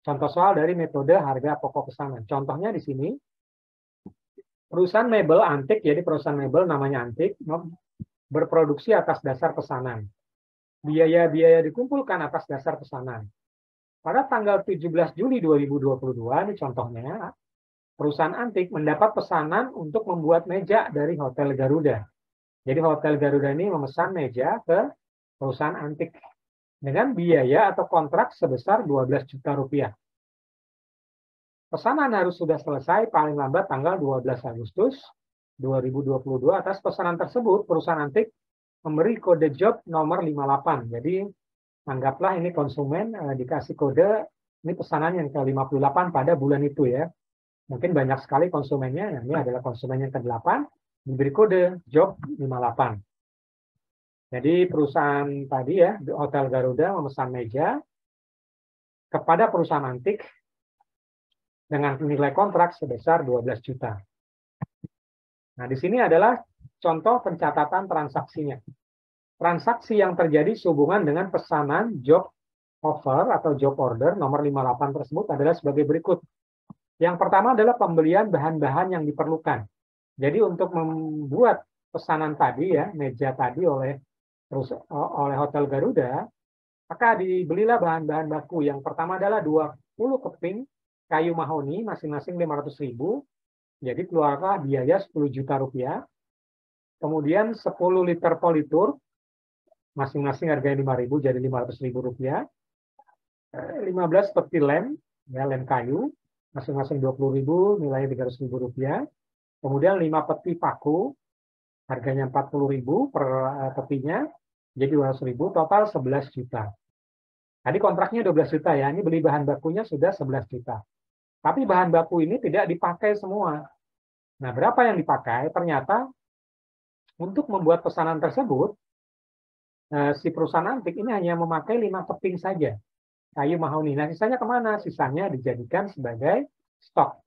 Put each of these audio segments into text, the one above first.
Contoh soal dari metode harga pokok pesanan. Contohnya di sini, perusahaan mebel antik, jadi perusahaan mebel namanya antik, berproduksi atas dasar pesanan. Biaya-biaya dikumpulkan atas dasar pesanan. Pada tanggal 17 Juli 2022, ini contohnya, perusahaan antik mendapat pesanan untuk membuat meja dari Hotel Garuda. Jadi Hotel Garuda ini memesan meja ke perusahaan antik dengan biaya atau kontrak sebesar 12 juta rupiah. Pesanan harus sudah selesai paling lambat tanggal 12 Agustus 2022. Atas pesanan tersebut, perusahaan antik memberi kode job nomor 58. Jadi, anggaplah ini konsumen dikasih kode, ini pesanan yang ke-58 pada bulan itu ya. Mungkin banyak sekali konsumennya, ini adalah konsumen yang ke-8, diberi kode job 58. Jadi perusahaan tadi ya, Hotel Garuda memesan meja kepada perusahaan antik dengan nilai kontrak sebesar 12 juta. Nah, di sini adalah contoh pencatatan transaksinya. Transaksi yang terjadi sehubungan dengan pesanan job offer atau job order nomor 58 tersebut adalah sebagai berikut. Yang pertama adalah pembelian bahan-bahan yang diperlukan. Jadi untuk membuat pesanan tadi ya, meja tadi oleh Hotel Garuda, maka dibelilah bahan-bahan baku. Yang pertama adalah 20 keping kayu mahoni, masing-masing 500.000. Jadi keluarlah biaya 10 juta rupiah. Kemudian 10 liter politur, masing-masing harganya 5.000, jadi 500.000 rupiah. 15 peti lem, ya, lem kayu, masing-masing 20.000, nilainya 300.000 rupiah. Kemudian 5 peti paku, harganya 40.000 per petinya, jadi 200.000, total 11 juta. Tadi kontraknya 12 juta ya, ini beli bahan bakunya sudah 11 juta. Tapi bahan baku ini tidak dipakai semua. Nah, berapa yang dipakai? Ternyata untuk membuat pesanan tersebut, si perusahaan antik ini hanya memakai 5 keping saja kayu mahoni. Nah, sisanya kemana? Sisanya dijadikan sebagai stok.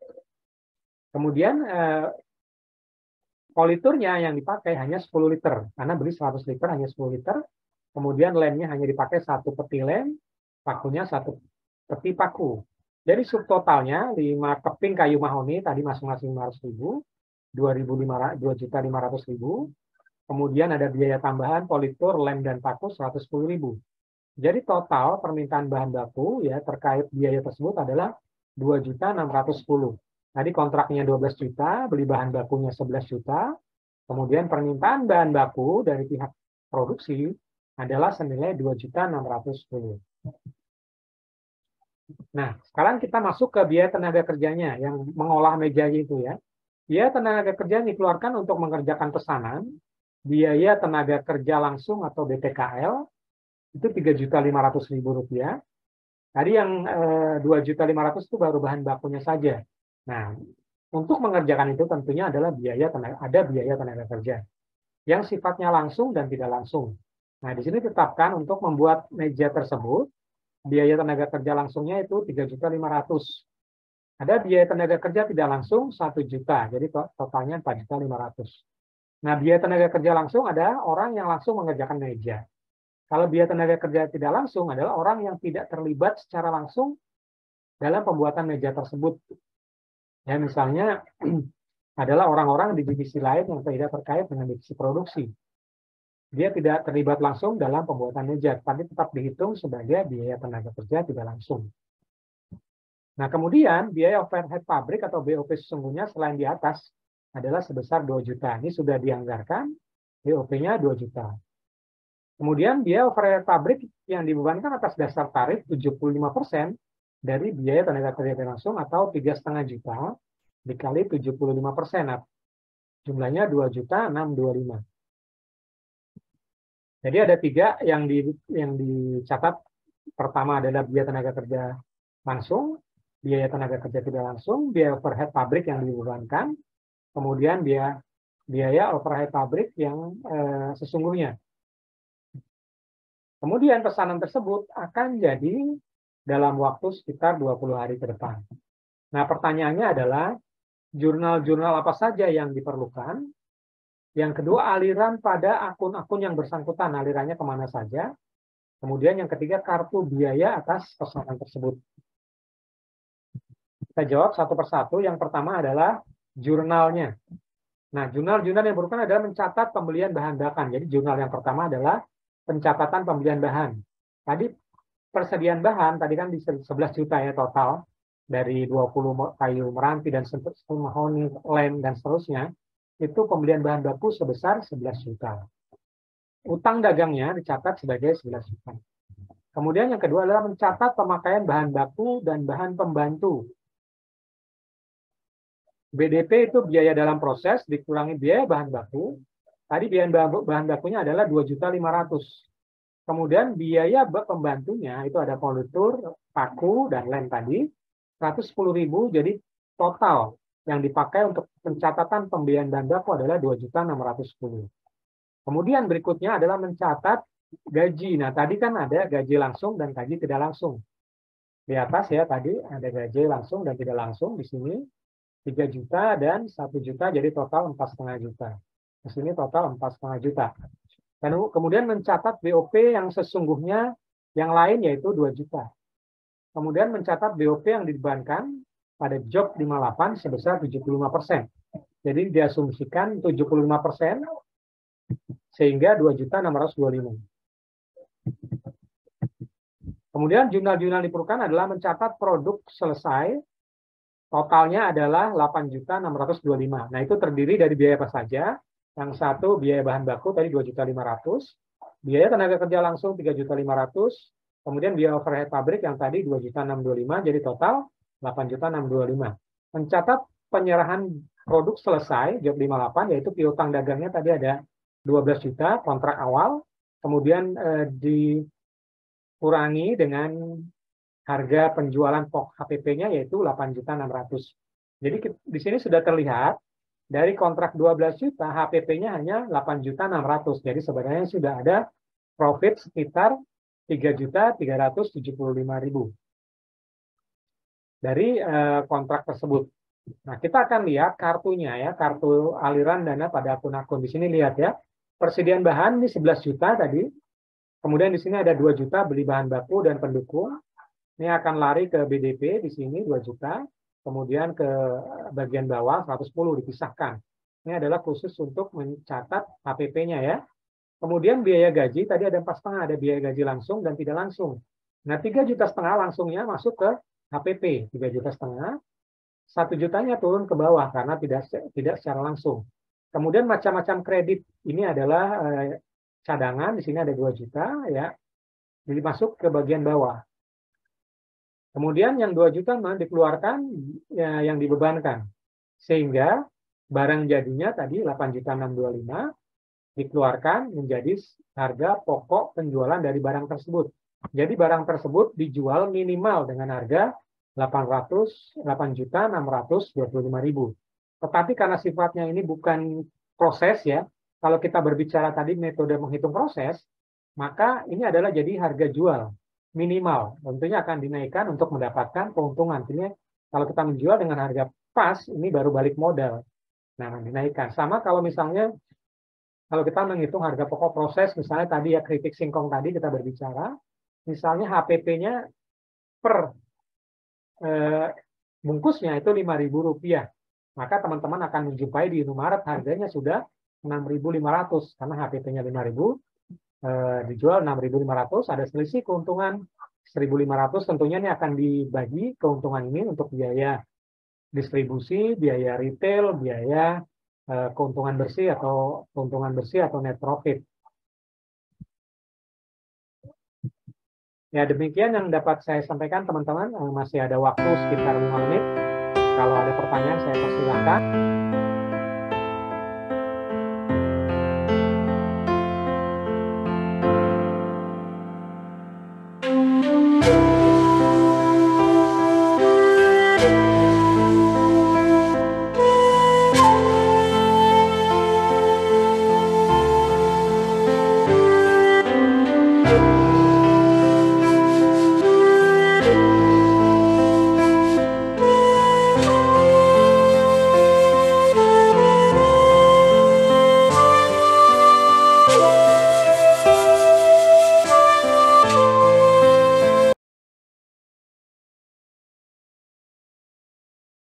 Kemudian politurnya yang dipakai hanya 10 liter, karena beli 100 liter hanya 10 liter. Kemudian lemnya hanya dipakai 1 peti lem, pakunya 1 peti paku. Jadi subtotalnya 5 keping kayu mahoni tadi masing-masing 500.000, 2.500.000. Kemudian ada biaya tambahan politur, lem dan paku 110.000. Jadi total permintaan bahan baku ya terkait biaya tersebut adalah 2.610. Tadi kontraknya 12 juta, beli bahan bakunya 11 juta, kemudian permintaan bahan baku dari pihak produksi adalah senilai 2.610. Nah, sekarang kita masuk ke biaya tenaga kerjanya yang mengolah meja itu ya. Biaya tenaga kerja yang dikeluarkan untuk mengerjakan pesanan, biaya tenaga kerja langsung atau BTKL, itu 3.500.000 rupiah. Tadi yang 2.500.000 itu baru bahan bakunya saja. Nah, untuk mengerjakan itu tentunya adalah biaya tenaga kerja yang sifatnya langsung dan tidak langsung. Nah, di sini ditetapkan untuk membuat meja tersebut, biaya tenaga kerja langsungnya itu 3.500.000. Ada biaya tenaga kerja tidak langsung 1 juta, jadi totalnya 4.500.000. Nah, biaya tenaga kerja langsung ada orang yang langsung mengerjakan meja. Kalau biaya tenaga kerja tidak langsung adalah orang yang tidak terlibat secara langsung dalam pembuatan meja tersebut. Ya, misalnya adalah orang-orang di divisi lain yang tidak terkait dengan divisi produksi. Dia tidak terlibat langsung dalam pembuatan meja, tapi tetap dihitung sebagai biaya tenaga kerja tidak langsung. Nah, kemudian biaya overhead pabrik atau BOP sesungguhnya selain di atas adalah sebesar 2 juta. Ini sudah dianggarkan, BOP-nya 2 juta. Kemudian biaya overhead pabrik yang dibebankan atas dasar tarif 75% dari biaya tenaga kerja langsung atau 3,5 juta dikali 75%. Jumlahnya 2.625. Jadi ada 3 yang dicatat. Pertama adalah biaya tenaga kerja langsung, biaya tenaga kerja tidak langsung, biaya overhead pabrik yang dibebankan, kemudian biaya overhead pabrik yang sesungguhnya. Kemudian pesanan tersebut akan jadi dalam waktu sekitar 20 hari ke depan. Nah, pertanyaannya adalah jurnal-jurnal apa saja yang diperlukan. Yang kedua, aliran pada akun-akun yang bersangkutan, alirannya kemana saja. Kemudian yang ketiga, kartu biaya atas pesanan tersebut. Kita jawab satu persatu. Yang pertama adalah jurnalnya. Nah, jurnal-jurnal yang diperlukan adalah mencatat pembelian bahan bakan. Jadi jurnal yang pertama adalah pencatatan pembelian bahan. Tadi persediaan bahan, tadi kan di 11 juta ya total, dari 20 kayu meranti dan mahoni, lem, dan seterusnya, itu pembelian bahan baku sebesar 11 juta. Utang dagangnya dicatat sebagai 11 juta. Kemudian yang kedua adalah mencatat pemakaian bahan baku dan bahan pembantu. BDP itu biaya dalam proses dikurangi biaya bahan baku. Tadi biaya bahan bakunya adalah 2.500.000. Kemudian biaya pembantunya itu ada konduktor, paku, dan lem tadi 110.000. Jadi total yang dipakai untuk pencatatan pembelian bahan baku adalah 2.610.000. Kemudian berikutnya adalah mencatat gaji. Nah, tadi kan ada gaji langsung dan gaji tidak langsung. Di atas ya tadi ada gaji langsung dan tidak langsung. Di sini 3 juta dan 1 juta, jadi total 4,5 juta. Di sini total 4,5 juta. Dan kemudian mencatat BOP yang sesungguhnya yang lain yaitu 2 juta. Kemudian mencatat BOP yang dibebankan pada job 58 sebesar 75%. Jadi diasumsikan 75% sehingga 2.625.000. Kemudian jurnal-jurnal diperlukan adalah mencatat produk selesai. Totalnya adalah 8.625.000. Nah, itu terdiri dari biaya apa saja? Yang satu biaya bahan baku tadi 2.500.000, biaya tenaga kerja langsung 3.500.000, kemudian biaya overhead pabrik yang tadi 2.625.000, jadi total 8.625.000. Mencatat penyerahan produk selesai job 58 yaitu piutang dagangnya tadi ada 12 juta kontrak awal, kemudian dikurangi dengan harga penjualan pokok HPP-nya yaitu 8.600.000. Jadi di sini sudah terlihat dari kontrak 12 juta HPP-nya hanya 8.600.000. Jadi sebenarnya sudah ada profit sekitar 3.375.000 dari kontrak tersebut. Nah, kita akan lihat kartunya ya, kartu aliran dana pada akun-akun. Di sini lihat ya, persediaan bahan ini 11 juta tadi. Kemudian di sini ada 2 juta beli bahan baku dan pendukung. Ini akan lari ke BDP di sini 2 juta, kemudian ke bagian bawah 110 dipisahkan. Ini adalah khusus untuk mencatat HPP-nya ya. Kemudian biaya gaji tadi ada 4,5, ada biaya gaji langsung dan tidak langsung. Nah, 3,5 juta langsungnya masuk ke HPP, 3,5 juta. 1 jutanya turun ke bawah karena tidak secara langsung. Kemudian macam-macam kredit ini adalah cadangan, di sini ada 2 juta ya. Jadi masuk ke bagian bawah. Kemudian yang 2 juta dikeluarkan ya, yang dibebankan. Sehingga barang jadinya tadi 8.625.000 dikeluarkan menjadi harga pokok penjualan dari barang tersebut. Jadi barang tersebut dijual minimal dengan harga 8.625.000. Tetapi karena sifatnya ini bukan proses ya, kalau kita berbicara tadi metode menghitung proses, maka ini adalah jadi harga jual minimal. Tentunya akan dinaikkan untuk mendapatkan keuntungan. Artinya kalau kita menjual dengan harga pas, ini baru balik modal. Nah, dinaikkan. Sama kalau misalnya kalau kita menghitung harga pokok proses, misalnya tadi ya keripik singkong tadi kita berbicara, misalnya HPP-nya per bungkusnya itu Rp5.000. Maka teman-teman akan menjumpai di Indomaret harganya sudah 6.500 karena HPP-nya 5.000. Dijual 6.500, ada selisih keuntungan 1.500. Tentunya ini akan dibagi keuntungan ini untuk biaya distribusi, biaya retail, biaya keuntungan bersih atau net profit. Ya, demikian yang dapat saya sampaikan teman-teman. Masih ada waktu sekitar 5 menit. Kalau ada pertanyaan saya persilakan.